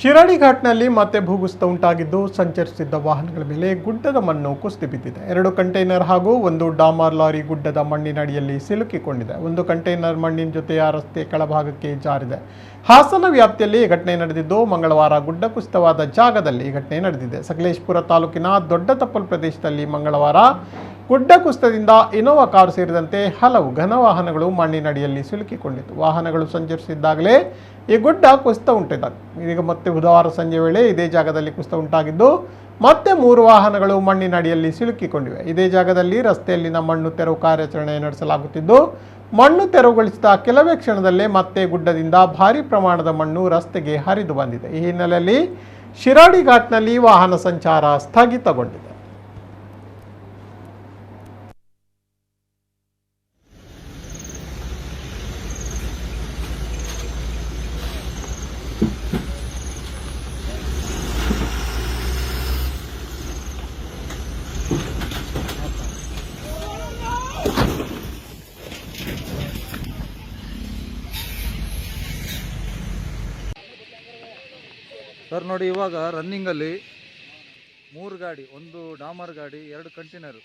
ಶಿರಾಡಿ ಘಾಟ್ನಲ್ಲಿ ಮತ್ತೆ ಭೂಕುಸಿತ ಉಂಟಾಗಿದ್ದು ಸಂಚರಿಸುತ್ತಿದ್ದ ವಾಹನಗಳ ಮೇಲೆ ಗುಡ್ಡದ ಮಣ್ಣು ಕುಸಿದು ಬಿದ್ದಿದೆ. 2 ಕಂಟೈನರ್ ಹಾಗೂ ಒಂದು ಡಾಮರ್ ಲಾರಿ ಗುಡ್ಡದ ಮಣ್ಣಿನಡಿಯಲ್ಲಿ ಸಿಲುಕಿಕೊಂಡಿದೆ. ಒಂದು ಕಂಟೈನರ್ ಮಣ್ಣಿನ ಜೊತೆ ಆ ರಸ್ತೆ ಕೆಳಭಾಗಕ್ಕೆ ಜಾರಿದೆ. ಹಾಸನ ವ್ಯಾಪ್ತಿಯಲ್ಲಿ ಈ ಘಟನೆ ನಡೆದಿದ್ದು ಮಂಗಳವಾರ ಗುಡ್ಡ ಕುಸಿತವಾದ ಜಾಗದಲ್ಲಿ ಈ ಘಟನೆ ನಡೆದಿದೆ. ಸಕಲೇಶಪುರ ತಾಲೂಕಿನ ದೊಡ್ಡತಪ್ಪಲ್ ಪ್ರದೇಶದಲ್ಲಿ ಮಂಗಳವಾರ ಗುಡ್ಡ ಕುಸಿತದಿಂದ ಇನೋವಾ ಕಾರು ಸೇರಿದಂತೆ ಹಲವು ಘನ ವಾಹನಗಳು ಮಣ್ಣಿನಡಿಯಲ್ಲಿ ಸಿಲುಕಿಕೊಂಡಿತ್ತು. ವಾಹನಗಳು ಸಂಚರಿಸಿದ್ದಾಗಲೇ ಈ ಗುಡ್ಡ ಕುಸಿತ ಉಂಟಿದೆ. ಇದೀಗ ಮತ್ತೆ ಬುಧವಾರ ಸಂಜೆ ವೇಳೆ ಇದೇ ಜಾಗದಲ್ಲಿ ಕುಸಿತ ಉಂಟಾಗಿದ್ದು ಮತ್ತೆ 3 ವಾಹನಗಳು ಮಣ್ಣಿನಡಿಯಲ್ಲಿ ಸಿಲುಕಿಕೊಂಡಿವೆ. ಇದೇ ಜಾಗದಲ್ಲಿ ರಸ್ತೆಯಲ್ಲಿನ ಮಣ್ಣು ತೆರವು ಕಾರ್ಯಾಚರಣೆ ನಡೆಸಲಾಗುತ್ತಿದ್ದು ಮಣ್ಣು ತೆರವುಗೊಳಿಸಿದ ಕೆಲವೇ ಕ್ಷಣದಲ್ಲೇ ಮತ್ತೆ ಗುಡ್ಡದಿಂದ ಭಾರೀ ಪ್ರಮಾಣದ ಮಣ್ಣು ರಸ್ತೆಗೆ ಹರಿದು ಬಂದಿದೆ. ಈ ಹಿನ್ನೆಲೆಯಲ್ಲಿ ಶಿರಾಡಿ ಘಾಟ್ನಲ್ಲಿ ವಾಹನ ಸಂಚಾರ ಸ್ಥಗಿತಗೊಂಡಿದೆ. ಸರ್ ನೋಡಿ, ಇವಾಗ ರನ್ನಿಂಗಲ್ಲಿ 3 ಗಾಡಿ, ಒಂದು ಡಾಮರ್ ಗಾಡಿ, 2 ಕಂಟೈನರ್